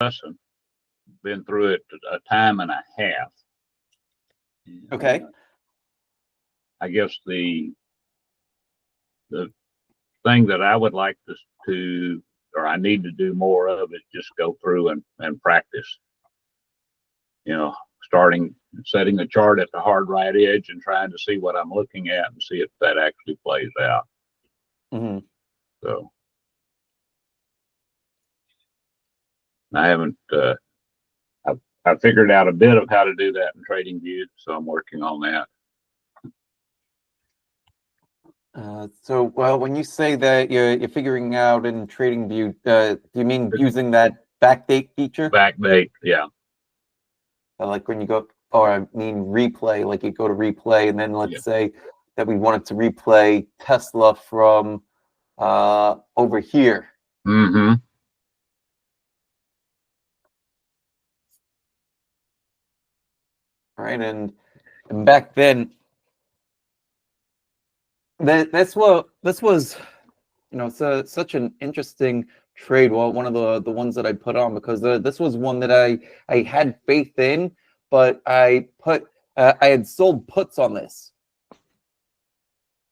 lesson. Been through it a time and a half. Okay. I guess the thing that I would like to or I need to do more of is just go through and practice. Setting a chart at the hard right edge and trying to see what I'm looking at and see if that actually plays out. Mm-hmm. So I haven't. I figured out a bit of how to do that in TradingView, so I'm working on that. Well, when you say that you're figuring out in TradingView, do you mean using that backdate feature? Backdate, yeah. Like when you go, or I mean replay, like you go to replay, and then let's say that we wanted to replay Tesla from over here. Mm-hmm. Right, and back then, this was such an interesting trade. Well, one of the ones that I put on, because this was one that I had faith in, but I had sold puts on this.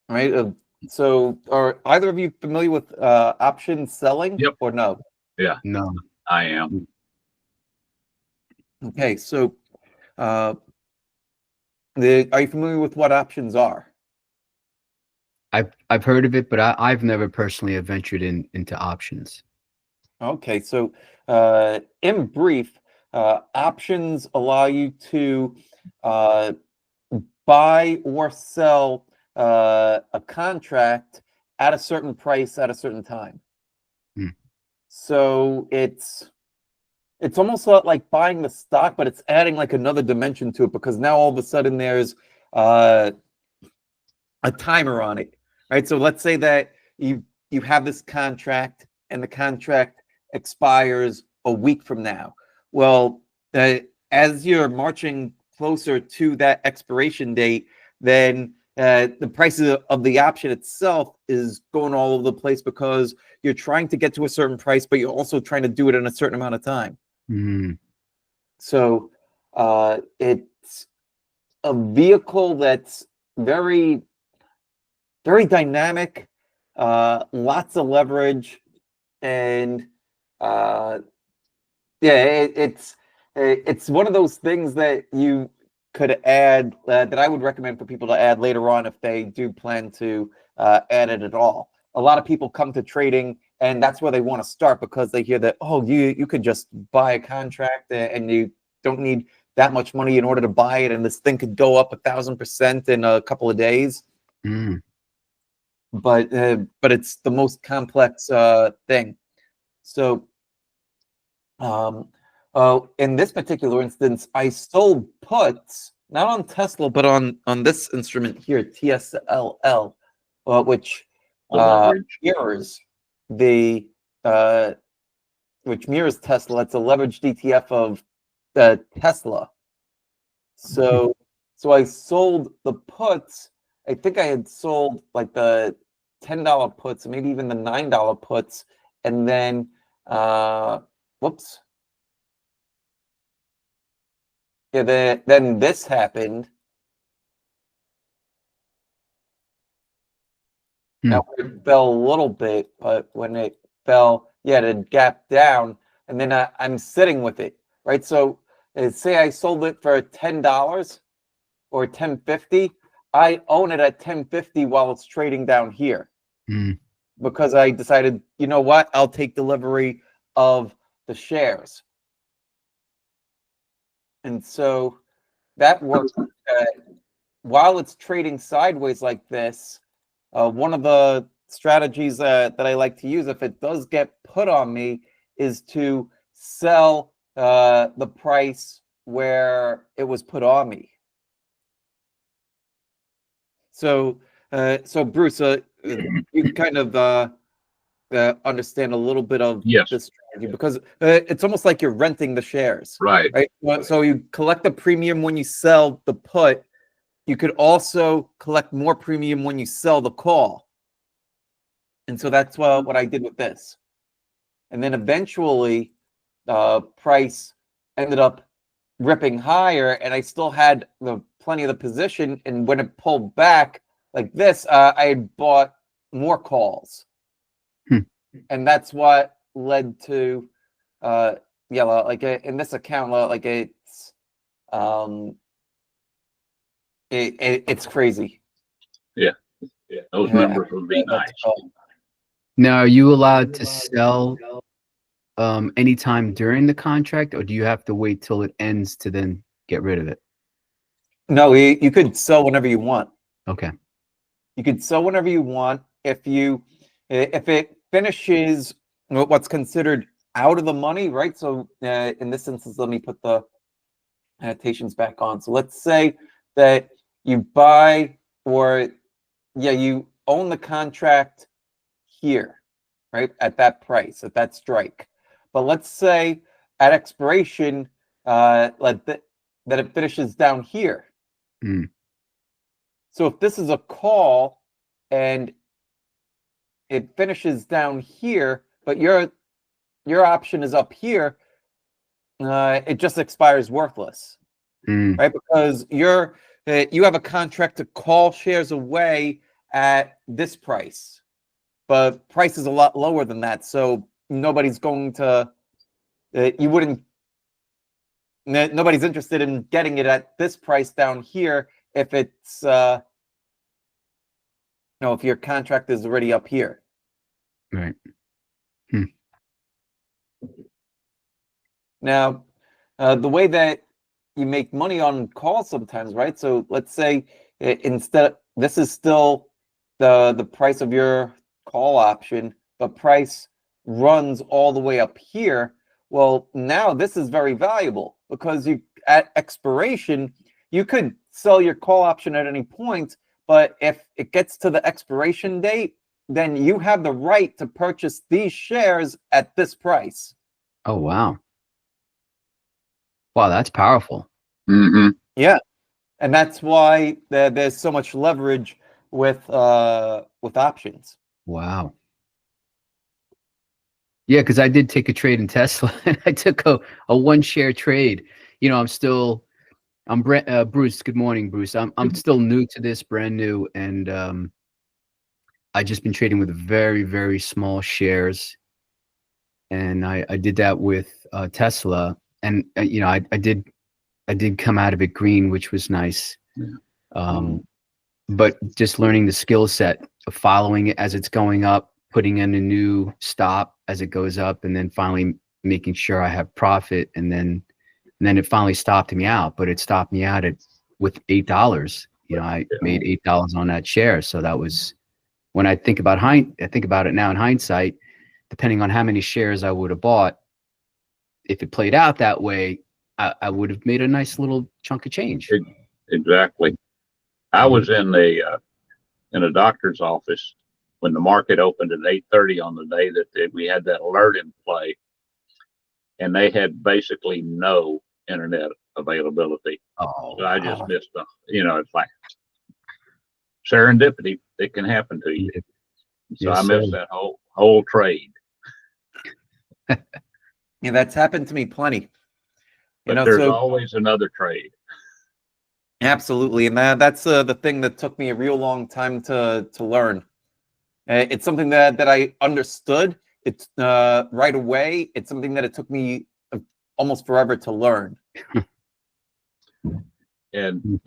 Right. So are either of you familiar with option selling? Yep. Or no? Yeah. No. I am. Okay, so are you familiar with what options are? I've heard of it, but I've never personally ventured into options. Okay, so in brief, options allow you to buy or sell a contract at a certain price at a certain time. So it's almost like buying the stock, but it's adding like another dimension to it, because now all of a sudden there's a timer on it, right? So let's say that you have this contract and the contract expires a week from now. Well, as you're marching closer to that expiration date, then the price of the option itself is going all over the place, because you're trying to get to a certain price, but you're also trying to do it in a certain amount of time. So it's a vehicle that's very, very dynamic, lots of leverage, and it's one of those things that you could add, that I would recommend for people to add later on if they do plan to add it at all. A lot of people come to trading and that's where they want to start, because they hear that, oh, you could just buy a contract and you don't need that much money in order to buy it, and this thing could go up 1,000% in a couple of days. But it's the most complex thing. So in this particular instance, I sold puts, not on Tesla, but on this instrument here, TSLL, which mirrors Tesla. It's a leveraged ETF of Tesla. So I sold the puts. I think I had sold like the $10 puts, maybe even the $9 puts, and then whoops. Yeah, then this happened. Now it fell a little bit, but when it fell, yeah, it gapped down, and then I'm sitting with it, right? So say I sold it for $10 or $10.50, I own it at $10.50 while it's trading down here, because I decided, you know what, I'll take delivery of the shares. And so that works. While it's trading sideways like this, one of the strategies that I like to use, if it does get put on me, is to sell the price where it was put on me. So Bruce, you kind of understand a little bit of this strategy, because it's almost like you're renting the shares. Right. So you collect the premium when you sell the put. You could also collect more premium when you sell the call. And so that's what I did with this. And then eventually price ended up ripping higher, and I still had plenty of the position. And when it pulled back like this, I had bought more calls, and that's what led to like in this account, like it's crazy. Yeah, those numbers would be nice. Now, are you allowed to sell anytime during the contract, or do you have to wait till it ends to then get rid of it? No, you could sell whenever you want. Okay. You could sell whenever you want. If it finishes what's considered out of the money, right? So in this instance, let me put the annotations back on. So let's say that you buy, or you own the contract here, right, at that price, at that strike. But let's say at expiration, that it finishes down here. So if this is a call and it finishes down here, but your option is up here, it just expires worthless, right? Because you have a contract to call shares away at this price, but price is a lot lower than that. So nobody's going to, nobody's interested in getting it at this price down here if it's, if your contract is already up here. Right. Now, the way that you make money on calls sometimes, right? So let's say this is still the price of your call option, but price runs all the way up here. Well, now this is very valuable because at expiration, you could sell your call option at any point, but if it gets to the expiration date, then you have the right to purchase these shares at this price. Oh, wow. Wow, that's powerful. Yeah, and that's why there's so much leverage with options. Wow. Yeah, because I did take a trade in Tesla, and I took a 1-share trade. You know, I'm Bruce. Good morning, Bruce. I'm still new to this, brand new, and I just been trading with very, very small shares, and I did that with Tesla, and you know, I did come out of it green, which was nice. But just learning the skill set of following it as it's going up, putting in a new stop as it goes up, and then finally making sure I have profit, and then it finally stopped me out. But it stopped me out with $8. You know, I made $8 on that share. So that was, when I think about it now in hindsight, depending on how many shares I would have bought, if it played out that way, I would have made a nice little chunk of change. Exactly. I was in a doctor's office when the market opened at 8:30 on the day that we had that alert in play, and they had basically no internet availability. Oh, so I just missed the, it's like serendipity. It can happen to you. So Yes, I missed that whole trade. Yeah, that's happened to me plenty. But there's always another trade. Absolutely, and that's the thing that took me a real long time to learn. It's something that I understood. It's right away. It's something that it took me almost forever to learn. And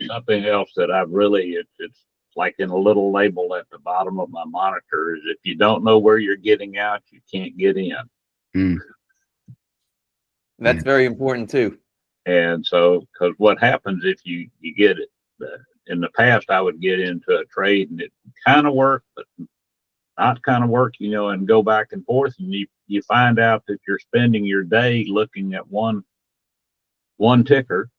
something else that I've really, it's like in a little label at the bottom of my monitor, is if you don't know where you're getting out, you can't get in. That's very important too. And so, because what happens if you get it, in the past, I would get into a trade and it kind of worked, but not kind of work, and go back and forth. And you find out that you're spending your day looking at one ticker,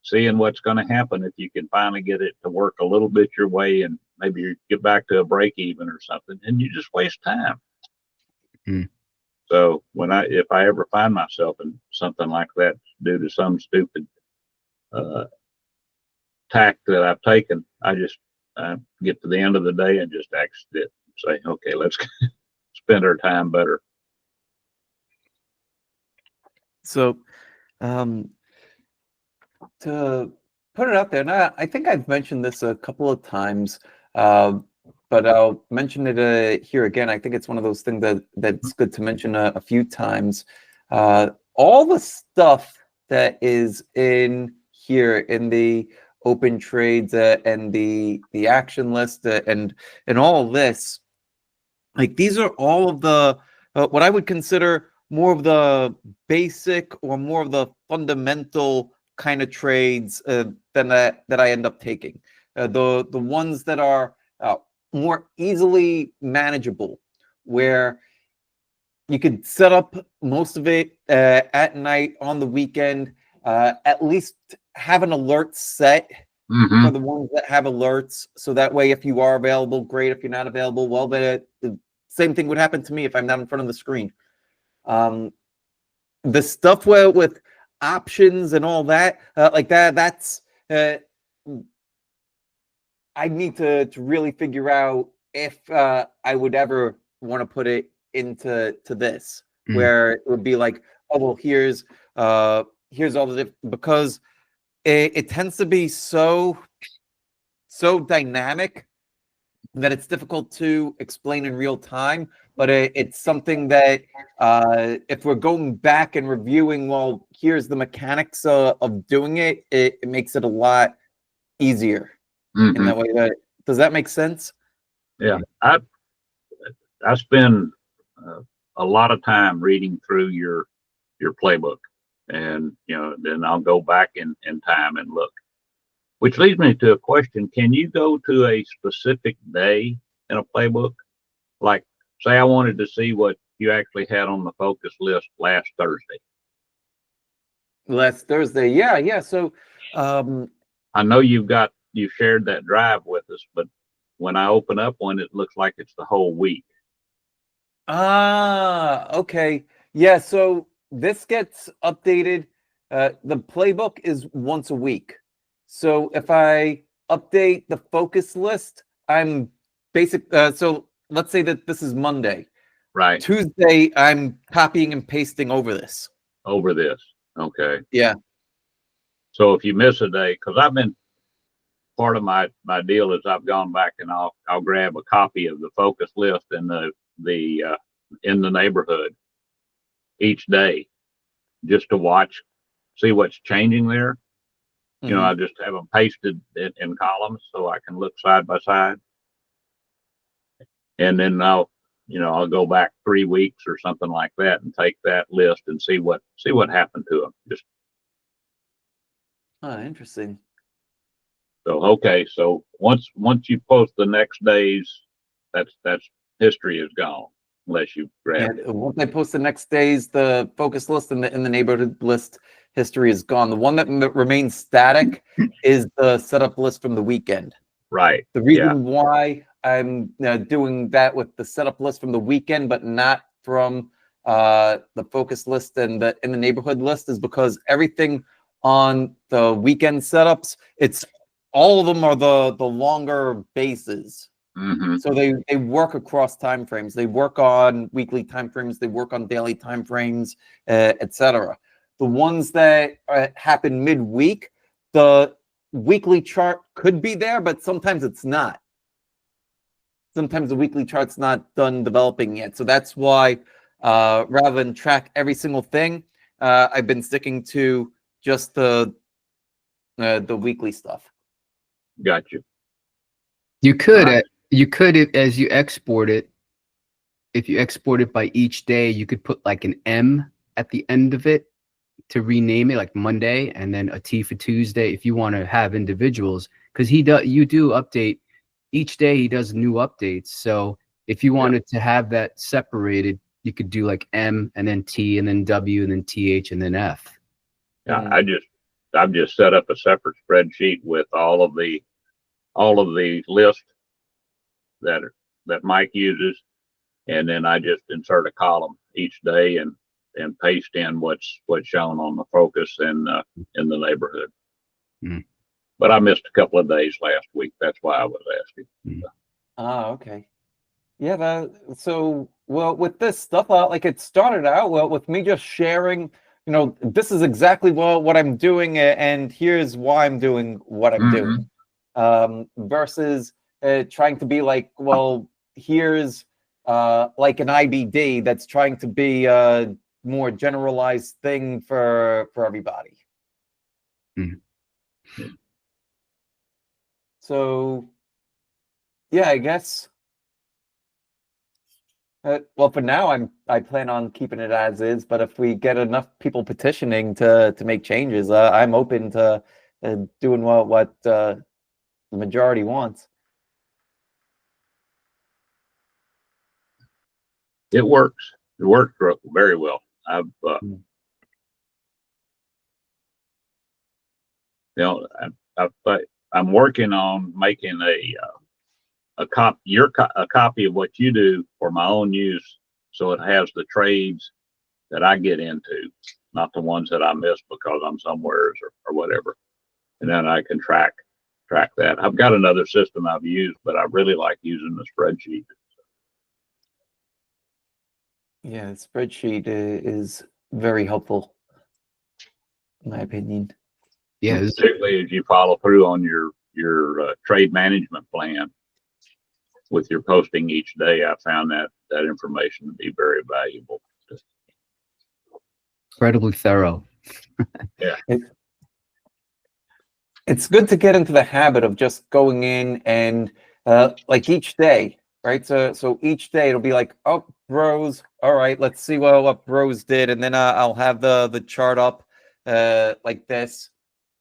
seeing what's going to happen if you can finally get it to work a little bit your way, and maybe you get back to a break even or something, and you just waste time. So if I ever find myself in something like that due to some stupid tack that I've taken, I just get to the end of the day and just exit it and say, okay, let's spend our time better. So, to put it out there, and I think I've mentioned this a couple of times, but I'll mention it here again. I think it's one of those things that's good to mention a few times. All the stuff that is in here in the open trades and the action list and all of this, like these are all of the what I would consider more of the basic or more of the fundamental kind of trades that I end up taking. The ones that are more easily manageable, where you could set up most of it at night on the weekend. At least have an alert set for the ones that have alerts, so that way if you are available, great. If you're not available, well, the same thing would happen to me if I'm not in front of the screen. The stuff with options and all that, like that's I need to really figure out if I would ever want to put it into this, where it would be like, oh well, here's all the because it tends to be so dynamic that it's difficult to explain in real time, but it's something that if we're going back and reviewing, well, here's the mechanics of doing it, it makes it a lot easier in that way. Does that make sense? Yeah, I spend a lot of time reading through your playbook, and then I'll go back in time and look. Which leads me to a question. Can you go to a specific day in a playbook? Like, say I wanted to see what you actually had on the focus list last Thursday. Last Thursday, yeah. So I know you shared that drive with us, but when I open up one, it looks like it's the whole week. Okay. Yeah, so this gets updated. The playbook is once a week. So if I update the focus list, I'm so let's say that this is Monday. Right. Tuesday, I'm copying and pasting over this. Over this. Okay. Yeah. So if you miss a day, because I've been part of my deal is I've gone back and I'll grab a copy of the focus list in the in the neighborhood each day just to watch, see what's changing there. I just have them pasted in columns so I can look side by side. And then I'll go back 3 weeks or something like that and take that list and see what happened to them. Just interesting. so okay. So once you post the next days, that's history is gone unless you grab it. Once I post the next days, the focus list and in the neighborhood list history is gone. The one that remains static is the setup list from the weekend. Right. The reason why I'm doing that with the setup list from the weekend, but not from the focus list and in the neighborhood list, is because everything on the weekend setups, all of them are the longer bases. So they work across time frames. They work on weekly time frames. They work on daily time frames, etc. The ones that happen midweek, the weekly chart could be there, but sometimes it's not. Sometimes the weekly chart's not done developing yet. So that's why rather than track every single thing, I've been sticking to just the weekly stuff. Got you. You could as you export it, if you export it by each day, you could put like an M at the end of it to rename it, like Monday, and then a T for Tuesday if you want to have individuals, because you do update each day. He does new updates. So if you wanted to have that separated, you could do like M and then T and then W and then TH and then F. Yeah, I've just set up a separate spreadsheet with all of the lists that Mike uses, and then I just insert a column each day and paste in what's shown on the focus and in the neighborhood. But I missed a couple of days last week. That's why I was asking. Okay. Yeah. So with this stuff, like it started out with me just sharing, you know, this is exactly what I'm doing, and here's why I'm doing what I'm doing, versus trying to be like, well, here's like an IBD that's trying to be a more generalized thing for everybody. So, yeah, I guess. Well, for now, I plan on keeping it as is. But if we get enough people petitioning to make changes, I'm open to doing what the majority wants. It works. It works very well. I've, you know, I'm working on making a copy of what you do for my own use, so it has the trades that I get into, not the ones that I miss because I'm somewhere or whatever. And then I can track that. I've got another system I've used, but I really like using the spreadsheet. Yeah, the spreadsheet is very helpful, in my opinion. Yeah, Particularly as you follow through on your trade management plan with your posting each day. I found that information to be very valuable. incredibly thorough. Yeah. It's good to get into the habit of just going in and like each day, right? So each day it'll be like, oh, bros, all right, let's see what bros did, and then I'll have the chart up like this.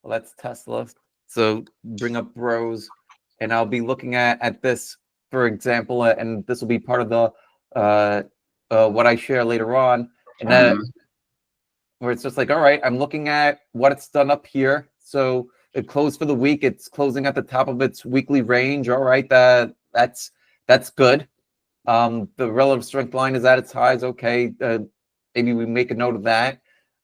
Well, that's Tesla. So bring up bros, and I'll be looking at this, for example, and this will be part of the what I share later on, and where it's just like, all right, I'm looking at what it's done up here. So it closed for the week. It's closing at the top of its weekly range. All right, that's good. The relative strength line is at its highs. Okay, maybe we make a note of that.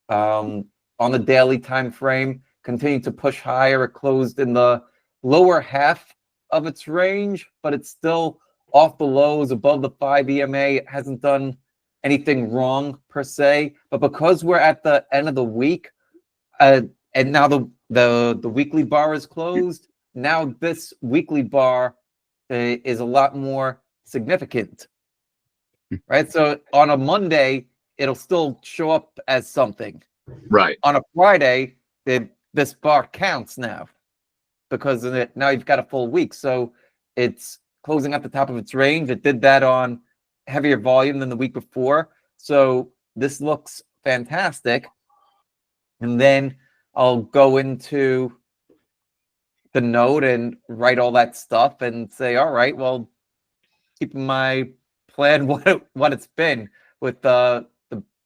On the daily time frame, continue to push higher. It closed in the lower half of its range, but it's still off the lows, above the 5 EMA. It hasn't done anything wrong per se, but because we're at the end of the week, and now the weekly bar is closed, now this weekly bar is a lot more significant, right? So on a Monday, it'll still show up as something. Right. On a Friday, this bar counts now because now you've got a full week. So it's closing at the top of its range. It did that on heavier volume than the week before. So this looks fantastic. And then I'll go into the note and write all that stuff and say, all right, well, keeping my plan what it's been with the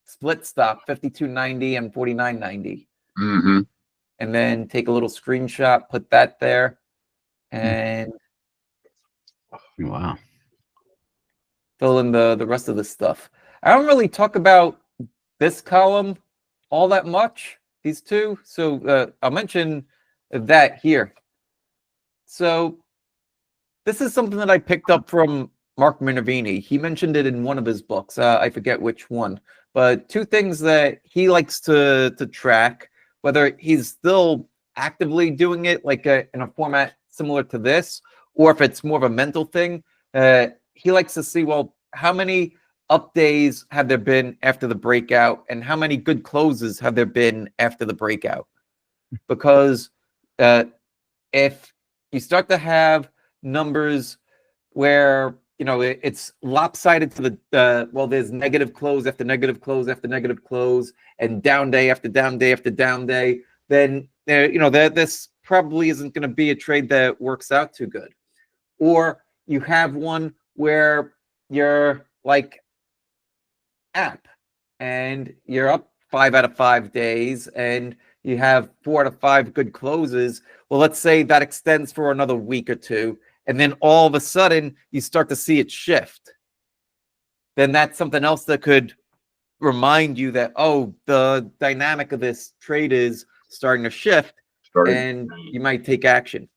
split stop 52.90 and 49.90. And then take a little screenshot, put that there, and Wow. fill in the rest of the stuff. I don't really talk about this column all that much, these two. So I'll mention that here. So this is something that I picked up from Mark Minervini. He mentioned it in one of his books. I forget which one, but two things that he likes to track, whether he's still actively doing it like in a format similar to this, or if it's more of a mental thing. He likes to see, well, how many up days have there been after the breakout, and how many good closes have there been after the breakout? Because if you start to have numbers where, you know, it's lopsided to the well, there's negative close after negative close after negative close, and down day after down day after down day, then this probably isn't going to be a trade that works out too good. Or you have one where you're like app and you're up 5 out of 5 days and you have 4 out of 5 good closes. Well, let's say that extends for another week or two, and then all of a sudden you start to see it shift. Then that's something else that could remind you that, oh, the dynamic of this trade is starting to shift, and you might take action.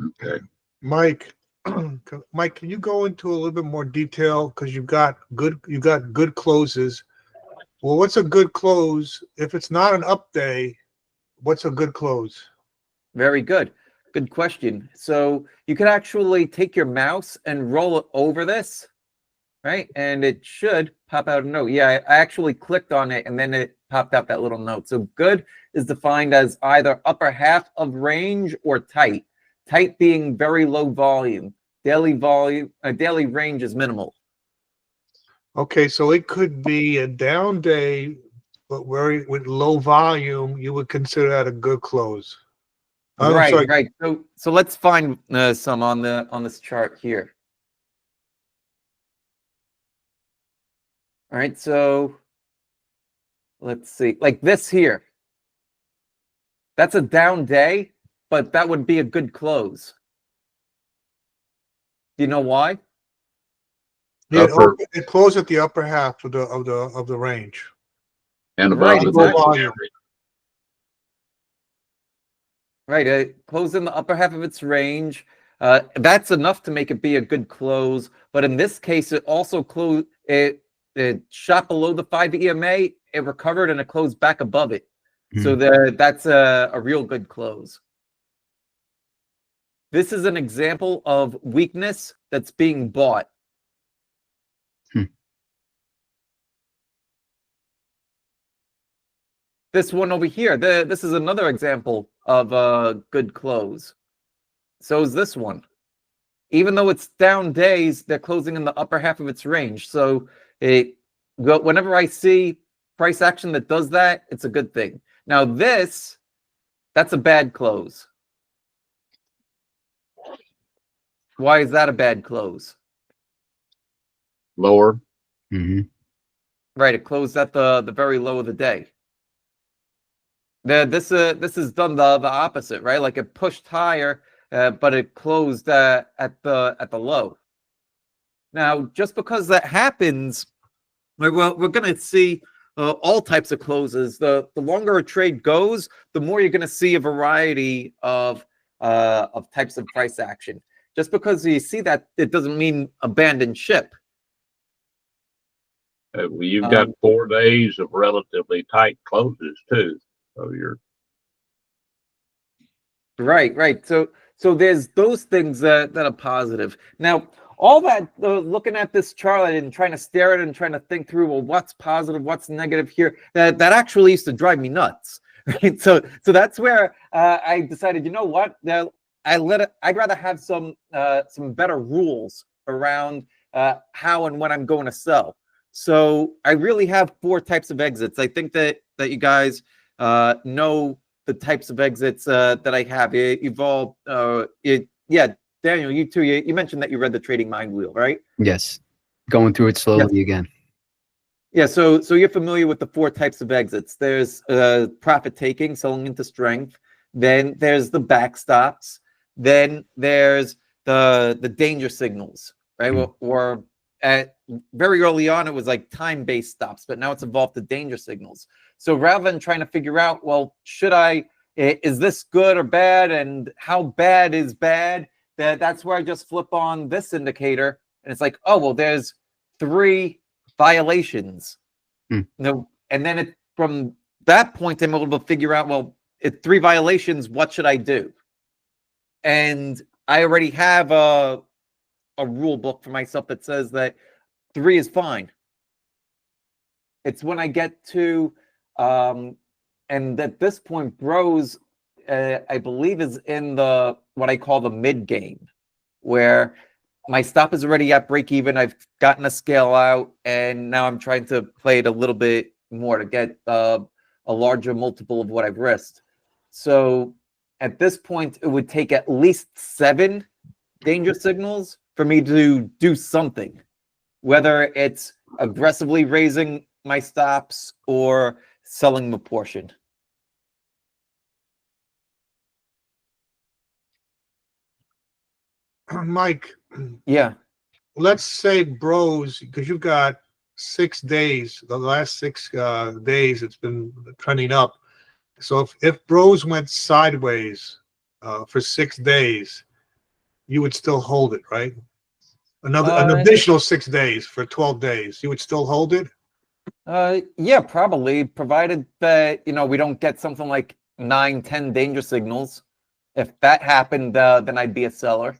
Okay. Mike, Mike, can you go into a little bit more detail, because you've got good closes, Well, what's a good close? If it's not an up day, what's a good close? Very good. Good question. So you could actually take your mouse and roll it over this, right? And it should pop out a note. Yeah, I actually clicked on it and then it popped out that little note. So good is defined as either upper half of range or tight. Tight being very low volume. Daily range is minimal. Okay, so it could be a down day, but with low volume, you would consider that a good close. I'm Right, sorry. right. So let's find some on this chart here. All right, so let's see, like this here. That's a down day, but that would be a good close. Do you know why? Yeah, Upper it closed at the upper half of the range. and above Right, the exactly. moving Volume. average. Right, it closed in the upper half of its range. That's enough to make it be a good close. But in this case, it also closed. It shot below the 5 EMA. It recovered and it closed back above it. So that's a real good close. This is an example of weakness that's being bought. This one over here, this is another example of a good close. So is this one. Even though it's down days, they're closing in the upper half of its range. So whenever I see price action that does that, it's a good thing. Now that's a bad close. Why is that a bad close? Lower. Right, it closed at the very low of the day. This is done the opposite, right? Like it pushed higher, but it closed at the low. Now, just because that happens, we're going to see all types of closes. The longer a trade goes, the more you're going to see a variety of types of price action. Just because you see that, it doesn't mean abandon ship. Well, you've got 4 days of relatively tight closes too. So you're right. So there's those things that are positive. Now, all that looking at this chart and trying to stare at it and trying to think through, well, what's positive, what's negative here, that actually used to drive me nuts. Right. So that's where I decided, you know what? I'd rather have some better rules around how and when I'm going to sell. So I really have 4 types of exits. I think that you guys know the types of exits that I have. Yeah, Daniel, you too. You mentioned that you read the Trading Mind Wheel, right? Yes. Going through it slowly again. Yeah, so you're familiar with the 4 types of exits. There's profit taking, selling into strength. Then there's the backstops. Then there's the danger signals, right? Or very early on, it was like time-based stops, but now it's evolved to danger signals. So rather than trying to figure out, well, is this good or bad, and how bad is bad, that's where I just flip on this indicator, and it's like, oh, well, there's 3 violations. No, and then from that point, I'm able to figure out, well, it's 3 violations. What should I do? And I already have a rule book for myself that says that 3 is fine. It's when I get to, and at this point, Bros, I believe, is in what I call the mid game, where my stop is already at break even. I've gotten a scale out, and now I'm trying to play it a little bit more to get a larger multiple of what I've risked. So at this point, it would take at least 7 danger signals for me to do something, whether it's aggressively raising my stops or selling the portion. Mike, Yeah. let's say Bros, because you've got 6 days, the last 6 days it's been trending up. So if Bros went sideways for 6 days, you would still hold it, right? An additional 6 days for 12 days, you would still hold it? Yeah, probably, provided that, we don't get something like 9, 10 danger signals. If that happened, then I'd be a seller.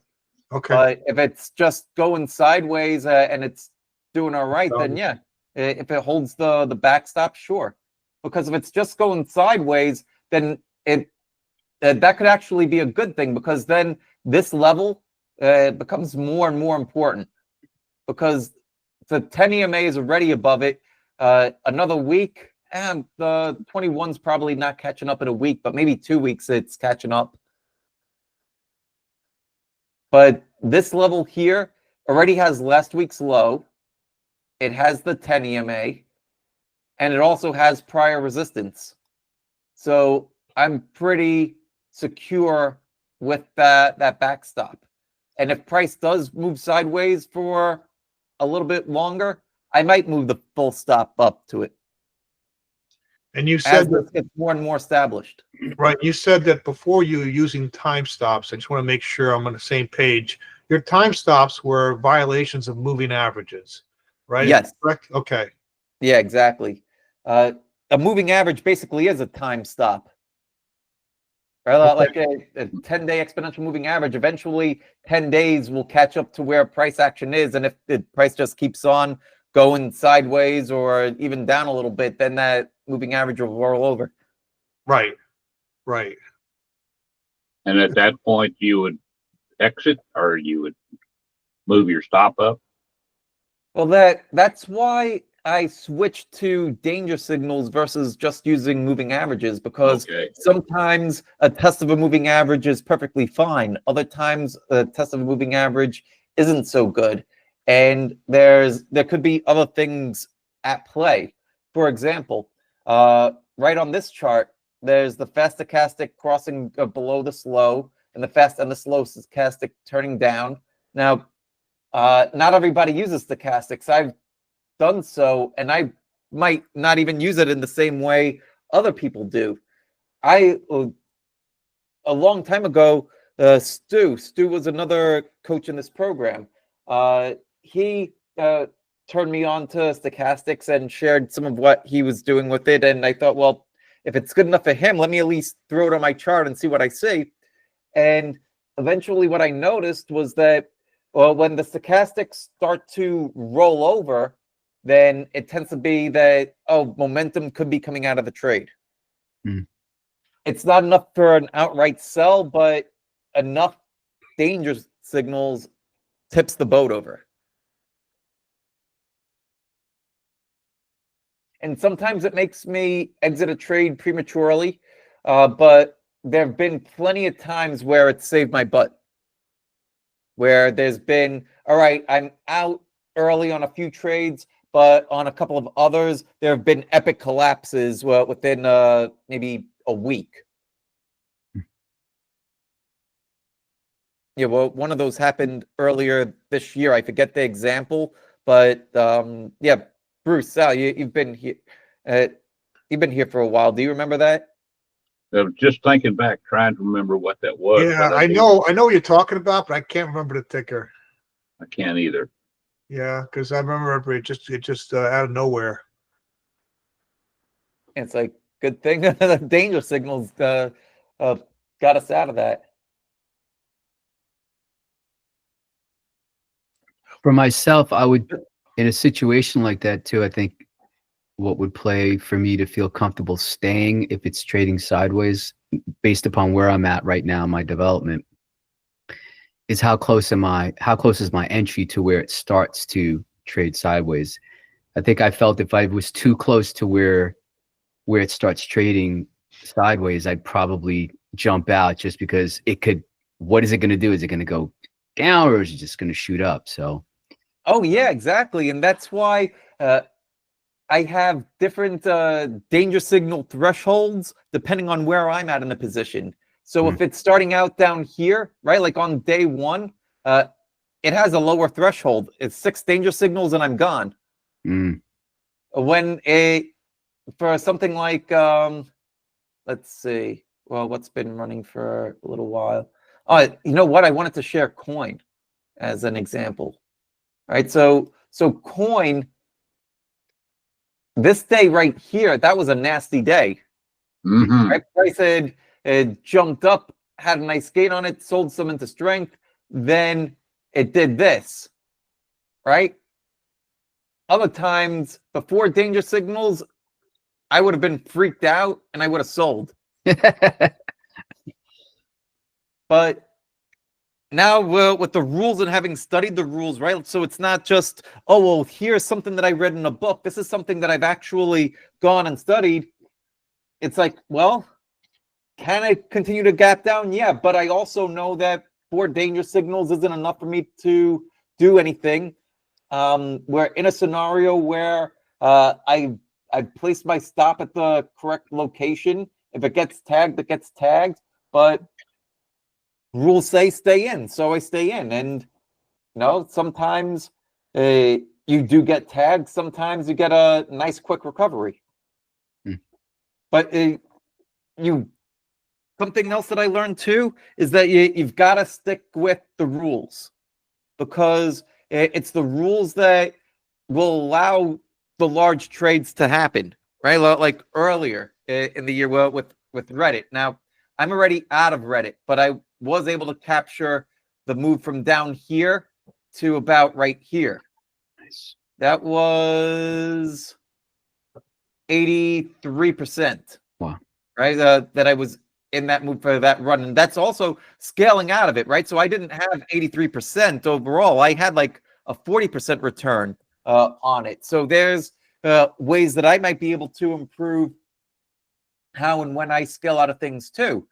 Okay. But if it's just going sideways and it's doing all right, then yeah. If it holds the backstop, sure. Because if it's just going sideways, then that could actually be a good thing, because then this level becomes more and more important, because the 10 EMA is already above it. Another week, and the 21's probably not catching up in a week, but maybe 2 weeks it's catching up. But this level here already has last week's low. It has the 10 EMA, and it also has prior resistance. So I'm pretty secure with that backstop. And if price does move sideways for a little bit longer, I might move the full stop up to it. And you As said this that, gets more and more established. right, you said that before you were using time stops. I just want to make sure I'm on the same page. Your time stops were violations of moving averages, right? Yes. Correct? Okay. Yeah, exactly. A moving average basically is a time stop. Right? Okay. Like a 10-day exponential moving average, eventually 10 days will catch up to where price action is. And if the price just keeps on going sideways or even down a little bit, then that moving average will roll over. Right. Right. And at that point, you would exit, or you would move your stop up. Well, that's why I switched to danger signals versus just using moving averages, because Okay. sometimes a test of a moving average is perfectly fine. Other times a test of a moving average isn't so good. And there could be other things at play. For example, right on this chart, there's the fast stochastic crossing below the slow, and the fast and the slow stochastic turning down. Now, not everybody uses stochastics. I've done so, and I might not even use it in the same way other people do. A long time ago, Stu was another coach in this program. He turned me on to stochastics and shared some of what he was doing with it. And I thought, well, if it's good enough for him, let me at least throw it on my chart and see what I see. And eventually what I noticed was that, well, when the stochastics start to roll over, then it tends to be that, oh, momentum could be coming out of the trade. It's not enough for an outright sell, but enough danger signals tips the boat over. And sometimes it makes me exit a trade prematurely, but there have been plenty of times where it saved my butt. Where there's been, all right, I'm out early on a few trades, but on a couple of others, there have been epic collapses within maybe a week. Yeah, well, one of those happened earlier this year. I forget the example, but yeah, Bruce, Sal, you've been here. You've been here for a while. Do you remember that? I was just thinking back, trying to rememst what that was. Yeah, but I know what you're talking about, but I can't remember the ticker. I can't either. Yeah, because I remember it just out of nowhere. It's like, good thing the danger signals got us out of that. For myself, I would, in a situation like that too, I think what would play for me to feel comfortable staying if it's trading sideways, based upon where I'm at right now in my development, is how close is my entry to where it starts to trade sideways. I think I felt if I was too close to where it starts trading sideways, I'd probably jump out, just because it could, what is it going to do? Is it going to go down, or is it just going to shoot up? So, oh yeah, exactly. And that's why I have different danger signal thresholds depending on where I'm at in the position. So if it's starting out down here, right, like on day one, it has a lower threshold. It's 6 danger signals and I'm gone. When for something like, let's see, well, what's been running for a little while? Oh, you know what? I wanted to share coin as an example. All right, so coin, this day right here, that was a nasty day. Mm-hmm. Right? Price had jumped up, had a nice gain on it, sold some into strength, then it did this, right? Other times, before danger signals, I would have been freaked out and I would have sold. But now with the rules and having studied the rules, right? So it's not just, oh, well, here's something that I read in a book. This is something that I've actually gone and studied. It's like, well, can I continue to gap down? Yeah, but I also know that 4 danger signals isn't enough for me to do anything. We're in a scenario where I placed my stop at the correct location. If it gets tagged, it gets tagged. But rules say stay in, so I stay in. And you know, sometimes you do get tagged. Sometimes you get a nice quick recovery. But something else that I learned too is that you've got to stick with the rules, because it's the rules that will allow the large trades to happen, right? Like earlier in the year with Reddit. Now, I'm already out of Reddit, but I was able to capture the move from down here to about right here. Nice. That was 83%. Wow. Right? That I was in that move for that run. And that's also scaling out of it, right? So I didn't have 83% overall. I had like a 40% return on it. So there's ways that I might be able to improve how and when I scale out of things too.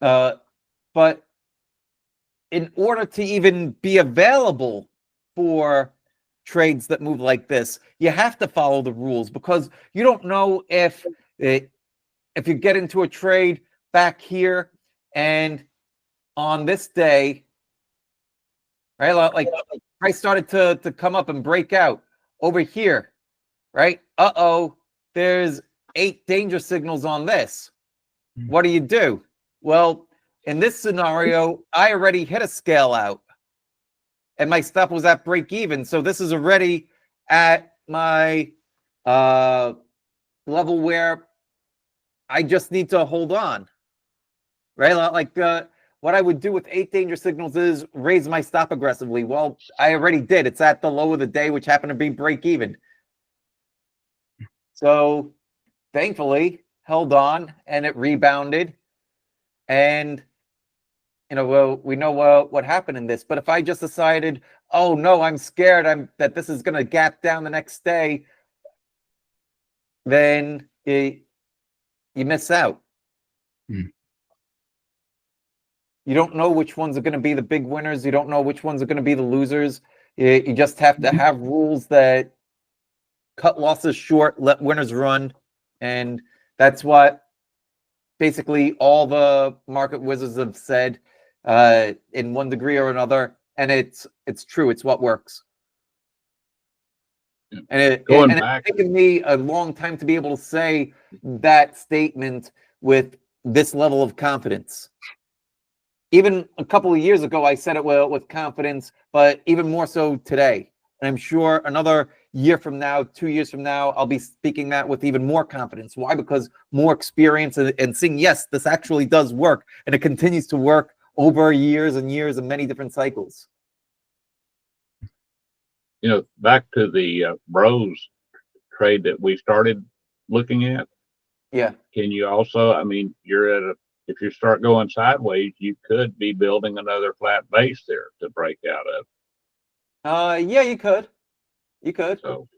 But in order to even be available for trades that move like this, you have to follow the rules, because you don't know if you get into a trade back here and on this day, right, like price started to come up and break out over here, right? There's 8 danger signals on this. What do? Well, in this scenario, I already hit a scale out and my stop was at break even. So this is already at my level where I just need to hold on, right? Like what I would do with 8 danger signals is raise my stop aggressively. Well, I already did. It's at the low of the day, which happened to be break even. So thankfully held on and it rebounded. And, you know, well, we know what happened in this. But if I just decided, oh no, I'm scared that this is going to gap down the next day, then you miss out. You don't know which ones are going to be the big winners. You don't know which ones are going to be the losers. You just have to have rules that cut losses short, let winners run. And that's what basically all the market wizards have said in one degree or another. And it's true. It's what works. And it's taken me a long time to be able to say that statement with this level of confidence. Even a couple of years ago, I said it with confidence, but even more so today. And I'm sure another year from now, 2 years from now, I'll be speaking that with even more confidence. Why? Because more experience and seeing, yes, this actually does work. And it continues to work over years and years and many different cycles. You know, back to the bros trade that we started looking at. Yeah. Can you also, I mean, if you start going sideways, you could be building another flat base there to break out of. Yeah, you could. You could. So.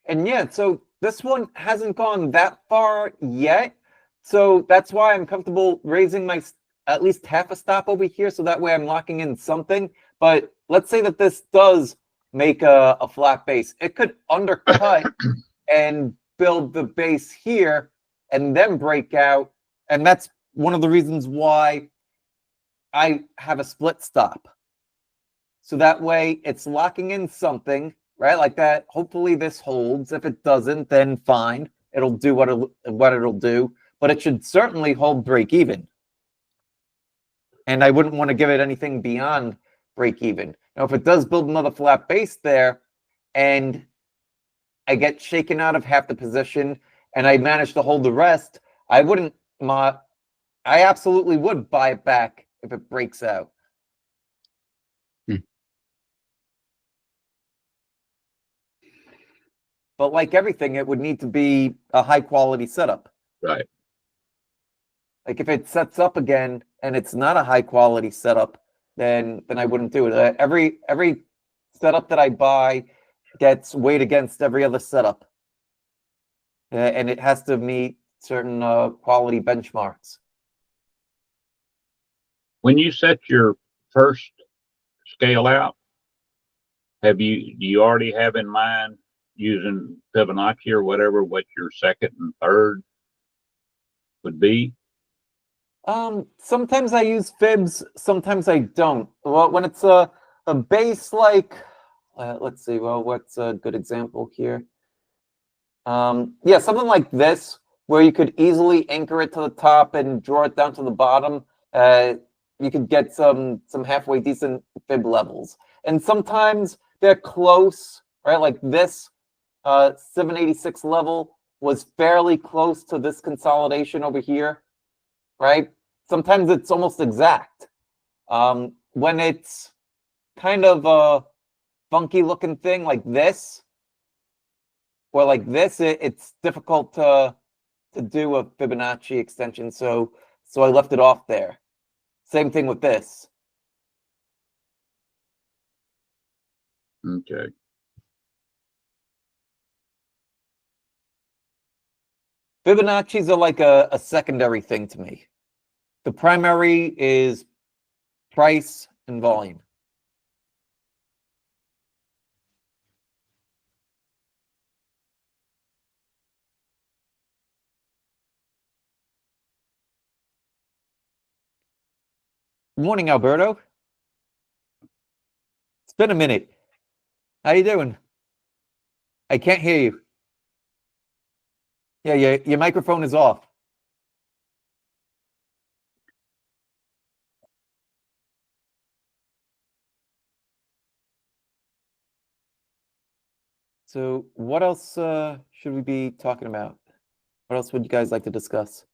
And yeah, so this one hasn't gone that far yet. So that's why I'm comfortable raising my at least half a stop over here. So that way I'm locking in something. But let's say that this does make a flat base. It could undercut and build the base here and then break out. And that's one of the reasons why I have a split stop. So that way it's locking in something, right? Like that. Hopefully this holds. If it doesn't, then fine. It'll do what it'll do. But it should certainly hold break even. And I wouldn't want to give it anything beyond break even. Now, if it does build another flat base there and I get shaken out of half the position and I manage to hold the rest, I wouldn't, I absolutely would buy it back if it breaks out. But like everything, it would need to be a high quality setup. Right. Like if it sets up again and it's not a high quality setup, then I wouldn't do it. Every setup that I buy gets weighed against every other setup, and it has to meet certain quality benchmarks. When you set your first scale out, do you already have in mind using Fibonacci or whatever what your second and third would be? Sometimes I use fibs, sometimes I don't. Well, when it's a base like, let's see, well, what's a good example here? Yeah, something like this, where you could easily anchor it to the top and draw it down to the bottom. You could get some halfway decent fib levels. And sometimes they're close, right? Like this 786 level was fairly close to this consolidation over here, right? Sometimes it's almost exact. When it's kind of a funky looking thing like this, or like this, it's difficult to do a Fibonacci extension, so I left it off there. Same thing with this. Okay. Fibonacci's are like a secondary thing to me. The primary is price and volume. Good morning, Alberto. It's been a minute. How you doing? I can't hear you. Yeah, your microphone is off. So what else should we be talking about? What else would you guys like to discuss?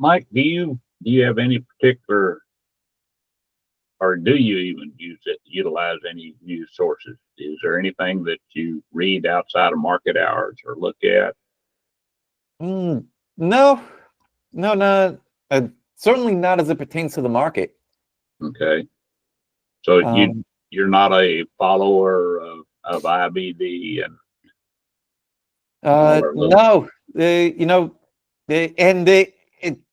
Mike, do you have any particular, or do you even utilize any news sources? Is there anything that you read outside of market hours or look at? No, certainly not as it pertains to the market. Okay, so Um, you're not a follower of IBD and or little- No,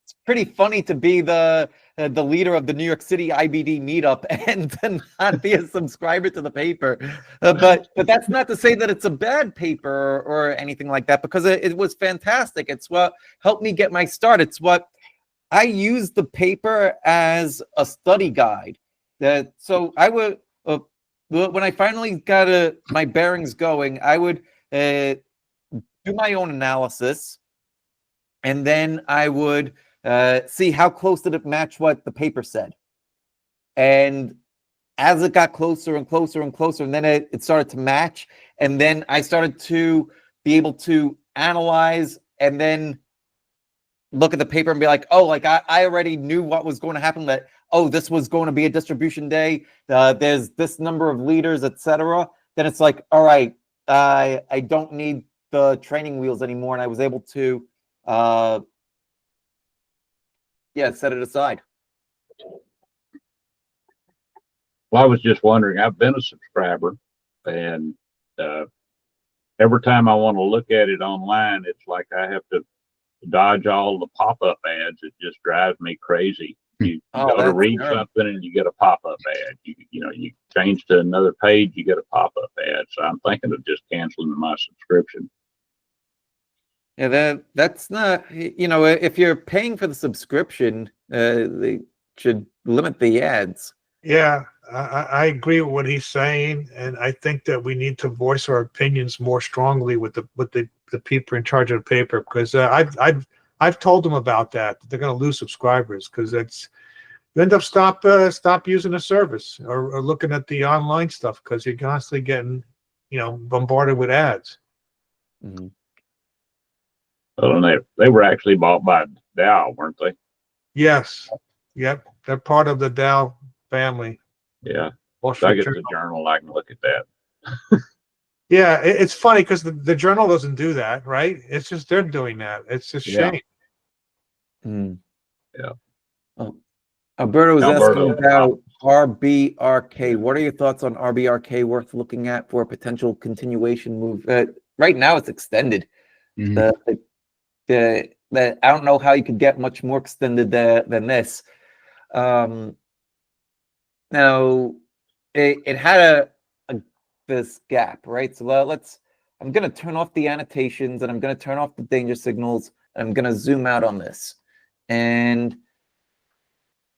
it's pretty funny to be the leader of the New York City IBD meetup and to not be a subscriber to the paper. But that's not to say that it's a bad paper or anything like that, because it was fantastic. It's what helped me get my start. It's what I used the paper as a study guide. So I would, when I finally got my bearings going, I would do my own analysis, and then I would see how close did it match what the paper said. And as it got closer and closer and closer, and then it started to match, and then I started to be able to analyze and then look at the paper and be like, oh, like I already knew what was going to happen, that, oh, this was going to be a distribution day. There's this number of leaders, etc. Then it's like, all right, I don't need the training wheels anymore. And I was able to, set it aside. Well, I was just wondering, I've been a subscriber, and every time I want to look at it online, it's like I have to dodge all the pop-up ads. It just drives me crazy. You go to read something and you get a pop-up ad. You change to another page, you get a pop-up ad. So I'm thinking of just canceling my subscription. Yeah, that's not, if you're paying for the subscription, they should limit the ads. Yeah, I agree with what he's saying, and I think that we need to voice our opinions more strongly with the people in charge of the paper, because I've told them about that. They're going to lose subscribers because it's you end up stop using the service or looking at the online stuff because you're constantly getting bombarded with ads. Mhm. Well, and they were actually bought by Dow, weren't they? Yes. Yep. They're part of the Dow family. Yeah. Wall So I Street get Journal. the journal. I can look at that. Yeah, it's funny because the journal doesn't do that, right? It's just they're doing that. It's a Yeah. shame. Mm. Yeah. Oh, Alberto was asking Alberto. about RBRK. What are your thoughts on RBRK? Worth looking at for a potential continuation move? Right now, it's extended. Mhm. The I don't know how you could get much more extended than this. Now, it had this gap, right? So I'm going to turn off the annotations and I'm going to turn off the danger signals and I'm going to zoom out on this. And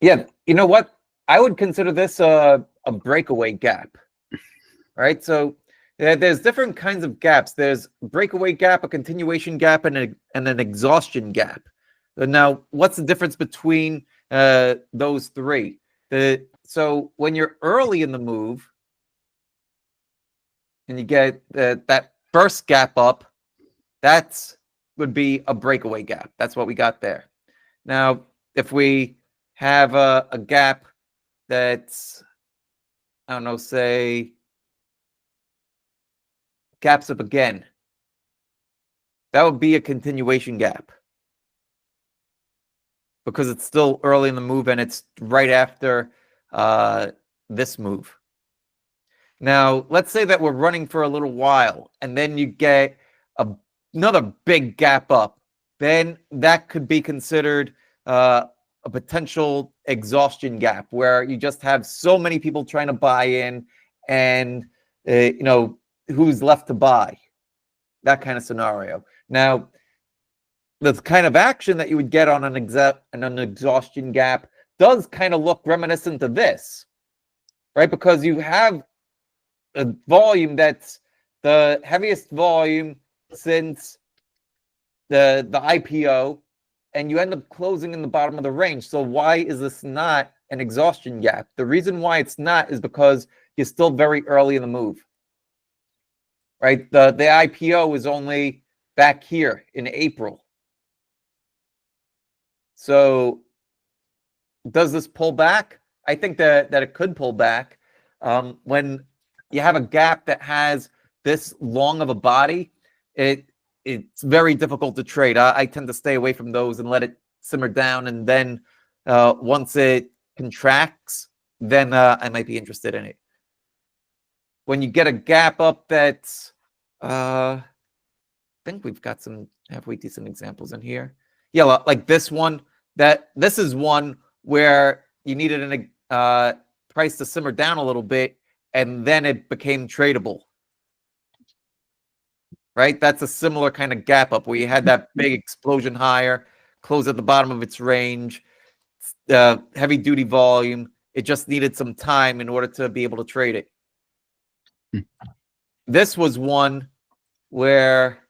yeah, you know what? I would consider this a breakaway gap, right? So there's different kinds of gaps. There's breakaway gap, a continuation gap, and an exhaustion gap. Now, what's the difference between those three? So when you're early in the move and you get that first gap up, that would be a breakaway gap. That's what we got there. Now, if we have a gap that's, I don't know, say gaps up again, that would be a continuation gap because it's still early in the move and it's right after this move. Now, let's say that we're running for a little while and then you get another big gap up. Then that could be considered a potential exhaustion gap where you just have so many people trying to buy in and, who's left to buy. That kind of scenario. Now, the kind of action that you would get on an exhaustion gap does kind of look reminiscent of this, right? Because you have a volume that's the heaviest volume since the IPO, and you end up closing in the bottom of the range. So why is this not an exhaustion gap? The reason why it's not is because you're still very early in the move, right? The IPO is only back here in April. So does this pull back? I think that it could pull back. When you have a gap that has this long of a body, it's very difficult to trade. I tend to stay away from those and let it simmer down. And then once it contracts, then I might be interested in it. When you get a gap up that's, I think we've got some halfway decent examples in here. Yeah, like this one, this is one where you needed a price to simmer down a little bit, and then it became tradable. Right? That's a similar kind of gap up where you had that big explosion higher, close at the bottom of its range, heavy duty volume. It just needed some time in order to be able to trade it. This was one where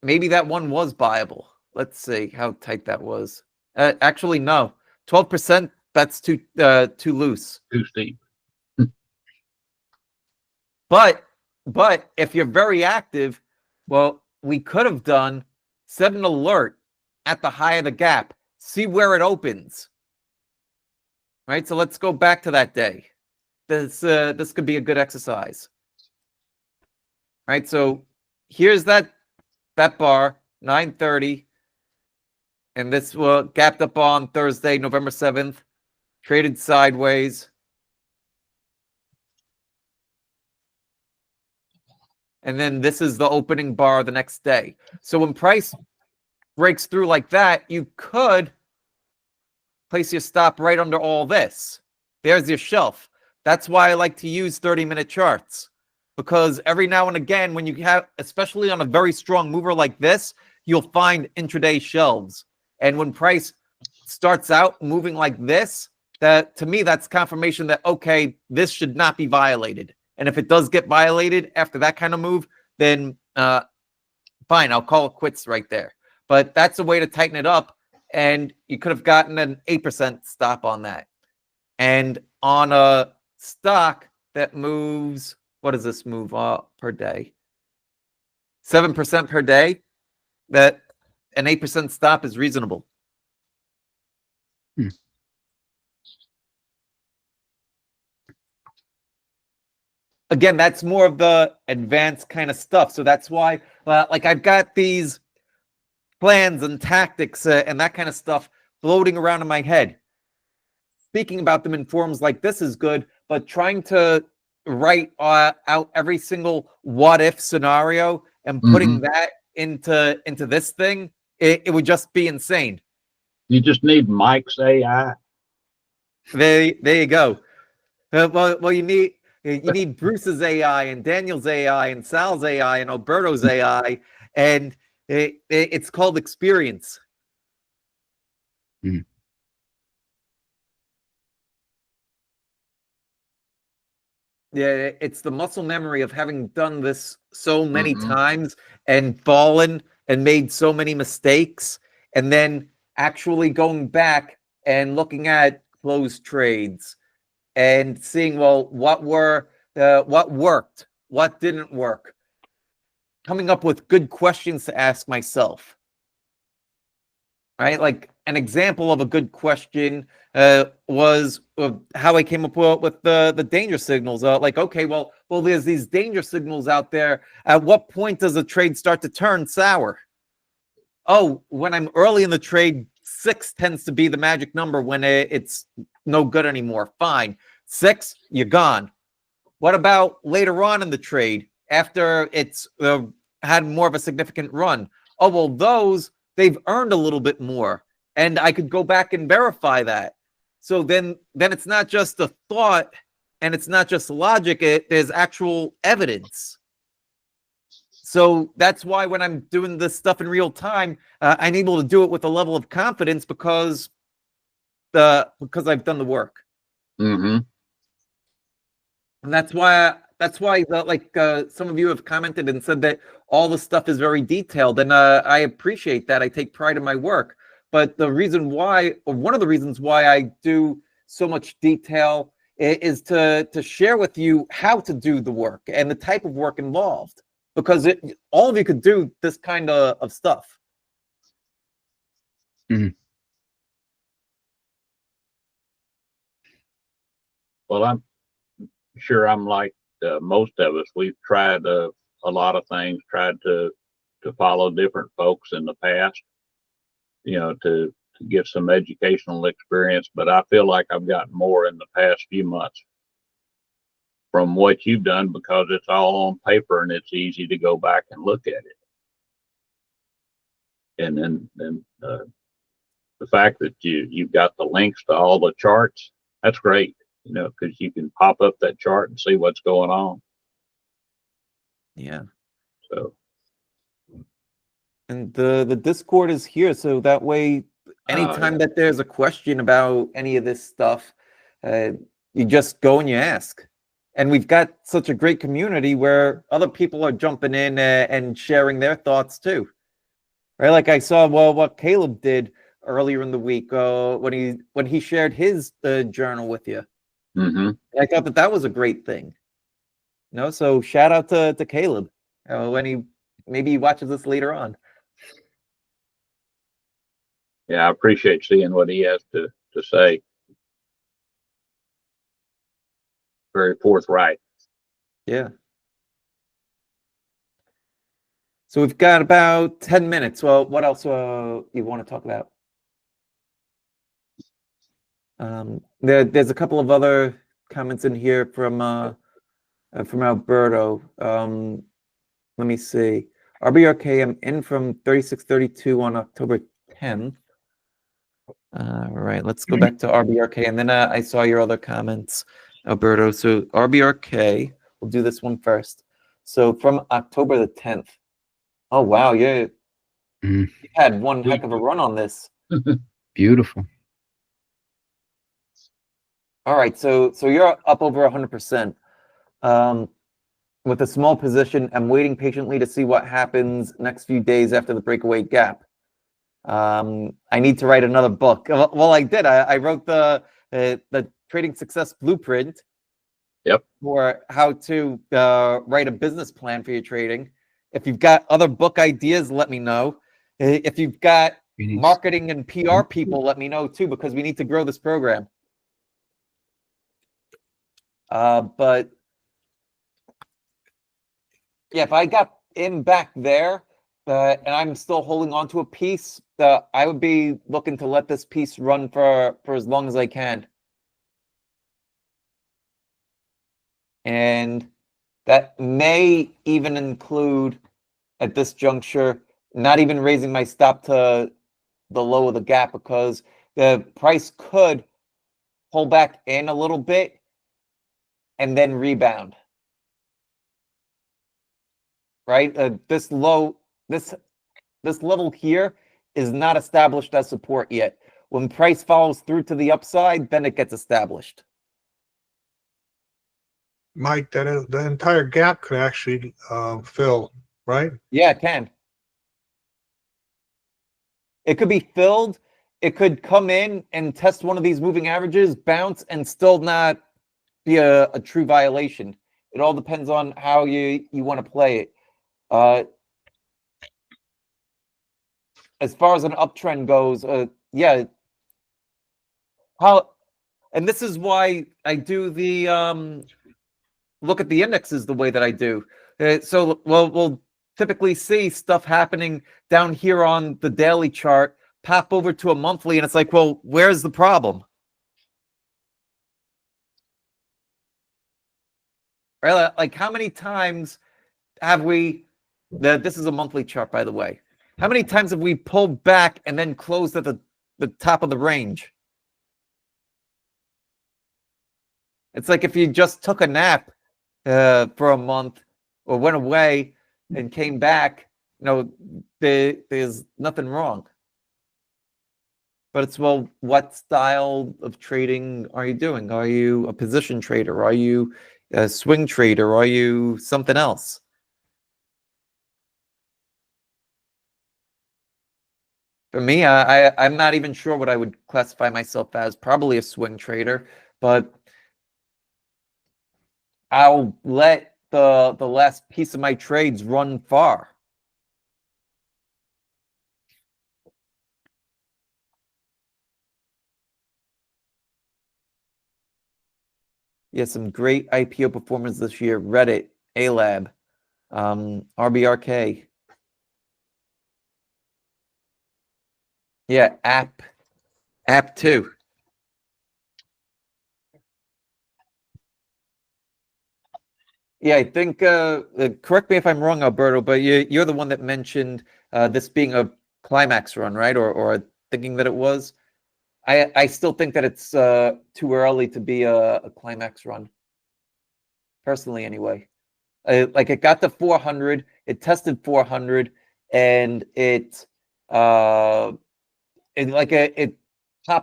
maybe that one was buyable. Let's see how tight that was. Actually, no. 12%, that's too loose. Too steep. But if you're very active, well, we could have done set an alert at the high of the gap. See where it opens. Right? So let's go back to that day. This could be a good exercise. Right? So here's that bar, 9:30. And this gapped up on Thursday, November 7th. Traded sideways. And then this is the opening bar the next day. So when price breaks through like that, you could place your stop right under all this. There's your shelf. That's why I like to use 30-minute charts. Because every now and again, when you have, especially on a very strong mover like this, you'll find intraday shelves. And when price starts out moving like this, that to me, that's confirmation that, okay, this should not be violated. And if it does get violated after that kind of move, then fine, I'll call it quits right there. but that's a way to tighten it up. And you could have gotten an 8% stop on that. And on a stock that moves, what does this move per day? 7% per day, that an 8% stop is reasonable. Again, that's more of the advanced kind of stuff. So that's why, like, I've got these plans and tactics and that kind of stuff floating around in my head. Speaking about them in forums like this is good, but trying to write out every single what if scenario and putting that into this thing, it would just be insane. You just need Mike's AI. There you go. Well, you need Bruce's AI and Daniel's AI and Sal's AI and Alberto's AI, and it's called experience. Yeah, it's the muscle memory of having done this so many times and fallen and made so many mistakes, and then actually going back and looking at closed trades and seeing, well, what worked, what didn't work, coming up with good questions to ask myself. Right, like an example of a good question was how I came up with the danger signals. Like, okay, well, there's these danger signals out there. At what point does a trade start to turn sour? Oh, when I'm early in the trade, 6 tends to be the magic number when it's no good anymore. Fine, 6, you're gone. What about later on in the trade after it's had more of a significant run? Oh, well, those, they've earned a little bit more, and I could go back and verify that. So then it's not just a thought and it's not just logic, there's actual evidence. So that's why when I'm doing this stuff in real time, I'm able to do it with a level of confidence because I've done the work. Mm-hmm. And that's why some of you have commented and said that all the stuff is very detailed, and I appreciate that. I take pride in my work. But the reason why, or one of the reasons why I do so much detail is to share with you how to do the work and the type of work involved, because all of you could do this kind of stuff. Well, I'm sure I'm like most of us. We've tried a lot of things, tried to follow different folks in the past, to get some educational experience. But I feel like I've gotten more in the past few months from what you've done, because it's all on paper and it's easy to go back and look at it. And then the fact that you've got the links to all the charts, that's great, because you can pop up that chart and see what's going on. Yeah. So. And the Discord is here, so that way, anytime that there's a question about any of this stuff, you just go and you ask. And we've got such a great community where other people are jumping in and sharing their thoughts too. Right? Like I saw, what Caleb did earlier in the week when he shared his journal with you. I thought that was a great thing. So shout out to Caleb when maybe he watches this later on. Yeah, I appreciate seeing what he has to say. Very forthright. Yeah. So we've got about 10 minutes. Well, what else you want to talk about? There's a couple of other comments in here from Alberto. Let me see. RBRK, I'm in from 3632 on October 10th. All right, let's go back to RBRK, and then I saw your other comments, Alberto. So RBRK, we'll do this one first. So from October the 10th. Oh wow, you had one heck of a run on this. Beautiful. All right, so you're up over 100%. With a small position, I'm waiting patiently to see what happens next few days after the breakaway gap. I need to write another book. Well, I did. I wrote the Trading Success Blueprint. Yep. For how to write a business plan for your trading. If you've got other book ideas, let me know. If you've got marketing and PR people, let me know too, because we need to grow this program. But yeah, if I got in back there and I'm still holding on to a piece, I would be looking to let this piece run for as long as I can. And that may even include, at this juncture, not even raising my stop to the low of the gap, because the price could pull back in a little bit and then rebound. Right? This low, this level here is not established as support yet. When price follows through to the upside, then it gets established. Mike, that the entire gap could actually fill, right? Yeah, it can. It could be filled. It could come in and test one of these moving averages, bounce, and still not be a true violation. It all depends on how you want to play it. As far as an uptrend goes, yeah. And this is why I do the look at the indexes the way that I do. So we'll typically see stuff happening down here on the daily chart, pop over to a monthly, and it's like, well, where's the problem? Right? Like, how many times have we, this is a monthly chart, by the way. How many times have we pulled back and then closed at the top of the range? It's like if you just took a nap for a month or went away and came back, there's nothing wrong. But it's, well, what style of trading are you doing? Are you a position trader? Are you a swing trader? Are you something else? For me, I'm not even sure what I would classify myself as. Probably a swing trader, but I'll let the last piece of my trades run far. Yeah, some great IPO performance this year. Reddit, A-Lab, RBRK. Yeah, App 2. Yeah, I think, correct me if I'm wrong, Alberto, but you're the one that mentioned this being a climax run, right? Or thinking that it was. I still think that it's too early to be a climax run. Personally, anyway. Like, it got to 400, it tested 400, and it popped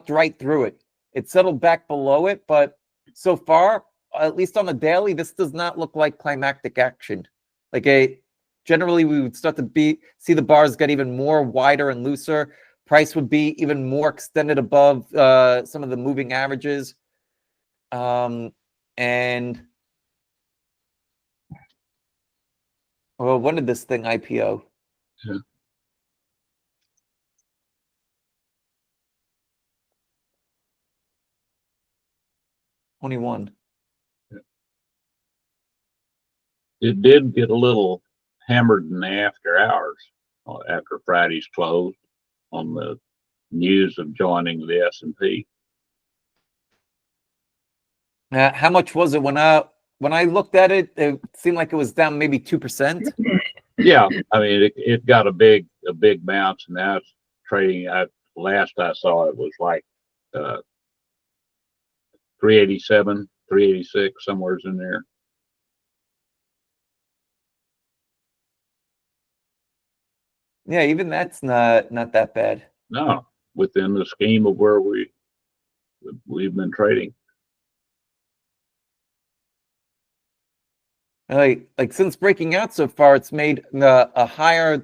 right through it. It settled back below it, but so far, at least on the daily, this does not look like climactic action. Like, generally, we would start to see the bars get even more wider and looser. Price would be even more extended above some of the moving averages. And well, when did this thing IPO? Yeah. 21. It did get a little hammered in the after hours after Friday's close on the news of joining the S&P. How much was it when I looked at it? It seemed like it was down maybe 2%. Yeah, I mean it got a big bounce, and now it's trading. Last I saw it was like 387, 386, somewhere's in there. Yeah, even that's not that bad. No, within the scheme of where we've been trading. Like since breaking out so far, it's made a higher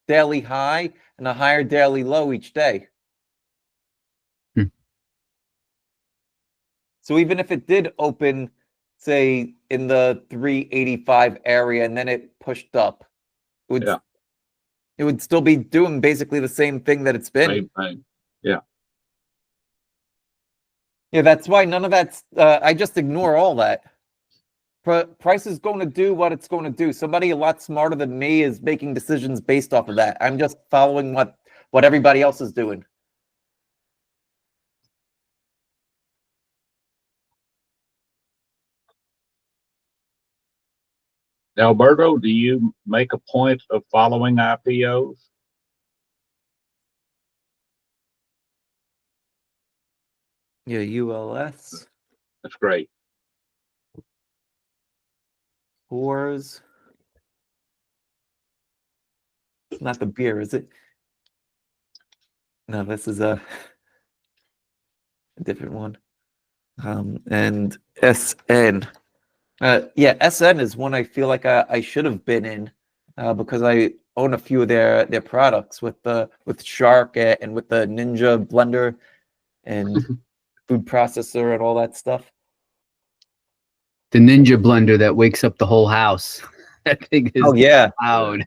daily high, and a higher daily low each day. Hmm. So even if it did open, say, in the 385 area and then it pushed up, it would still be doing basically the same thing that it's been. Same thing. Yeah. Yeah, that's why none of that's, I just ignore all that. Price is going to do what it's going to do. Somebody a lot smarter than me is making decisions based off of that. I'm just following what everybody else is doing. Alberto, do you make a point of following IPOs? Yeah, ULS. That's great. Whores. It's not the beer, is it? No, this is a different one. And SN. Yeah, SN is one I feel like I should have been in because I own a few of their products with Shark and with the Ninja blender and food processor and all that stuff. The Ninja blender that wakes up the whole house. That thing is loud.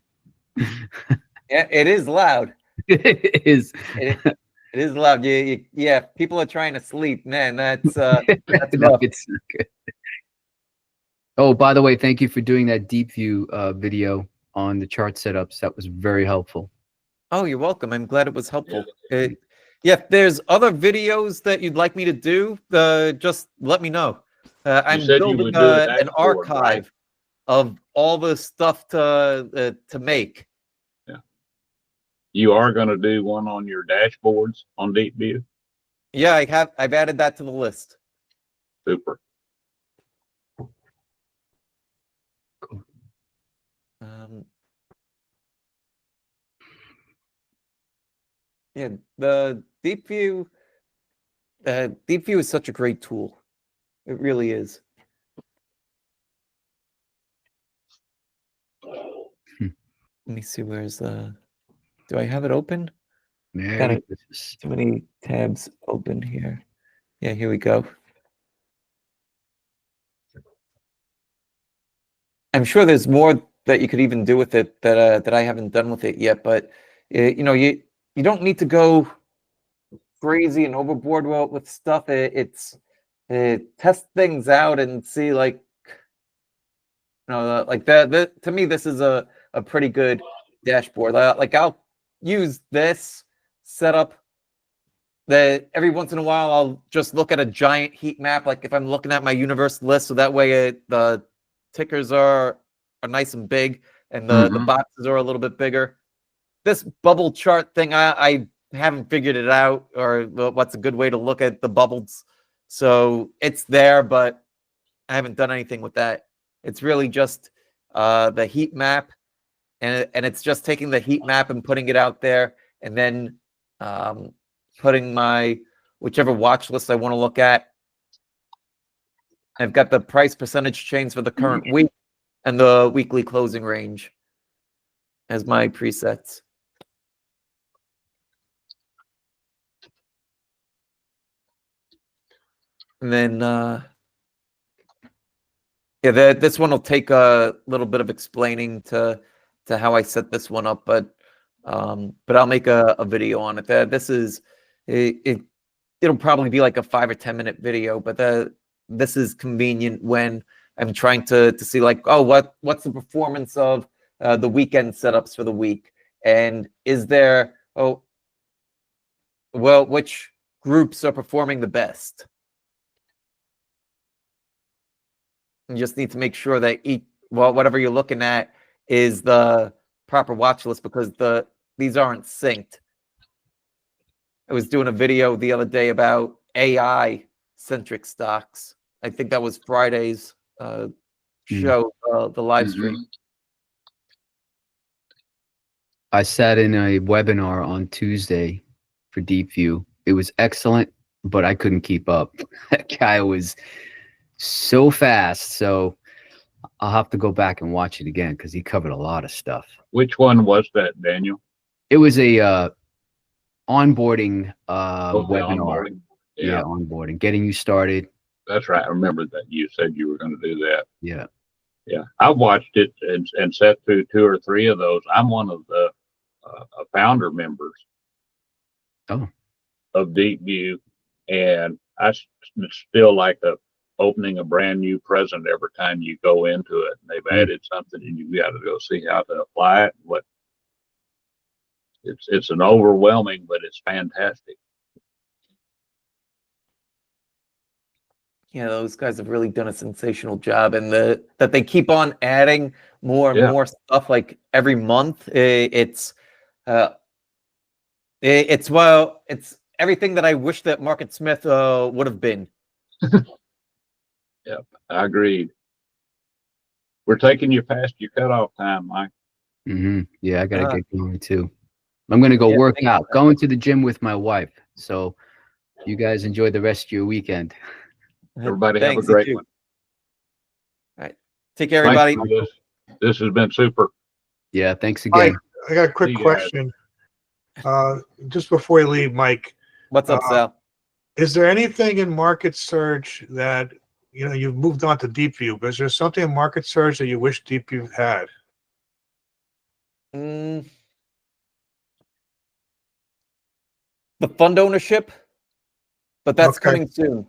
Yeah, it is loud. It is. It is loud. Yeah, people are trying to sleep, man. That's rough. It's good. Oh, by the way, thank you for doing that deep view video on the chart setups. That was very helpful. Oh, you're welcome. I'm glad it was helpful. Yeah, if there's other videos that you'd like me to do, just let me know. I'm building an archive, right, of all the stuff to make. Yeah. You are going to do one on your dashboards on Deep View? Yeah, I've added that to the list. Super. Cool. Yeah, the Deep View is such a great tool. It really is. Let me see, where's the... Do I have it open? Got too many tabs open here. Yeah, here we go. I'm sure there's more that you could even do with it that I haven't done with it yet, but you know, you don't need to go crazy and overboard with stuff. It's test things out and see, like, you know, like that. To me, this is a pretty good dashboard. Like, I'll use this setup. That every once in a while I'll just look at a giant heat map, like if I'm looking at my universe list, so that way the tickers are nice and big and the boxes are a little bit bigger. This bubble chart thing, I haven't figured it out, or what's a good way to look at the bubbles. So it's there, but I haven't done anything with that. It's really just the heat map, and it's just taking the heat map and putting it out there, and then putting my whichever watch list I want to look at. I've got the price percentage change for the current week and the weekly closing range as my presets. And then yeah, this one will take a little bit of explaining to how I set this one up, but I'll make a video on it. This is it'll probably be like a 5 or 10 minute video, but this is convenient when I'm trying to see, like, oh, what's the performance of the weekend setups for the week, and is there, oh, well, which groups are performing the best? You just need to make sure that whatever you're looking at is the proper watch list, because these aren't synced. I was doing a video the other day about AI centric stocks. I think that was Friday's show, the live stream. I sat in a webinar on Tuesday for Deep View. It was excellent, but I couldn't keep up. That guy was so fast. So I'll have to go back and watch it again because he covered a lot of stuff. Which one was that, Daniel? It was a onboarding Oh, the webinar. onboarding. Yeah, Yeah, onboarding, getting you started. that's right. I remember that you said you were going to do that. Yeah. Yeah, I watched it and sat through 2 or 3 of those. I'm one of the founder members Oh. of DeepView, and it's still like opening a brand new present every time you go into it. And they've added something, and you got to go see how to apply it. It's an overwhelming, but it's fantastic. Yeah, those guys have really done a sensational job, and that they keep on adding more and Yeah. more stuff like every month. It's everything that I wish that Market Smith would have been. Yep, I agreed. We're taking you past your cutoff time, Mike. Yeah, I gotta get going too. I'm gonna go work out. Going to the gym with my wife. So you guys enjoy the rest of your weekend. Everybody have a Thanks, great you too. one. All right, take care, everybody. Thanks for this. This has been super. Yeah, thanks Mike, again. I got a quick See you guys. question. Just before you leave, Mike, What's up, Sal? is there anything in Market Surge that, you know, you've moved on to DeepView, but is there something in Market Surge that you wish DeepView had? The fund ownership, but that's Okay. coming soon.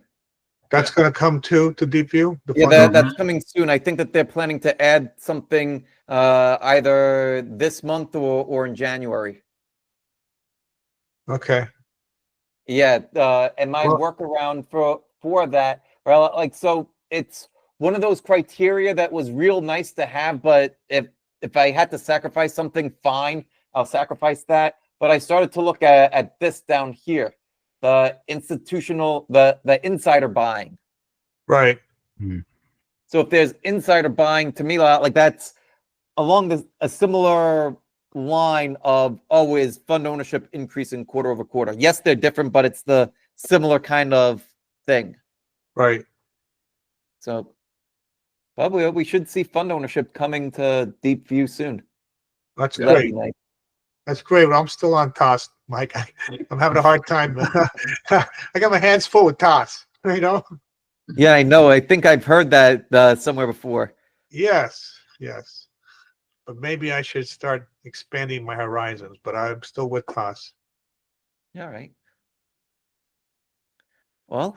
That's going to come to DeepView? The Yeah, fund- that's coming soon. I think that they're planning to add something either this month or in January. Okay. Yeah, and my Well- workaround for that, well, like, so it's one of those criteria that was real nice to have, but if I had to sacrifice something, fine, I'll sacrifice that. But I started to look at this down here, the institutional, the insider buying. Right. So if there's insider buying, to me, like that's along a similar line of always fund ownership increasing quarter over quarter. Yes, they're different, but it's the similar kind of thing. Right. So probably we should see fund ownership coming to DeepView soon. That's So that'd great. be nice. That's great. Well, I'm still on TOS, Mike. I'm having a hard time. I got my hands full with TOS, you know? Yeah, I know. I think I've heard that somewhere before. Yes. Yes. But maybe I should start expanding my horizons, but I'm still with TOS. All right. Well,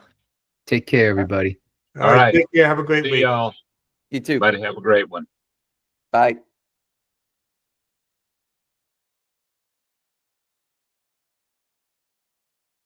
Take care, everybody. All right. right. Take care. Have a great See week. y'all. you too. Everybody have a great one. Bye.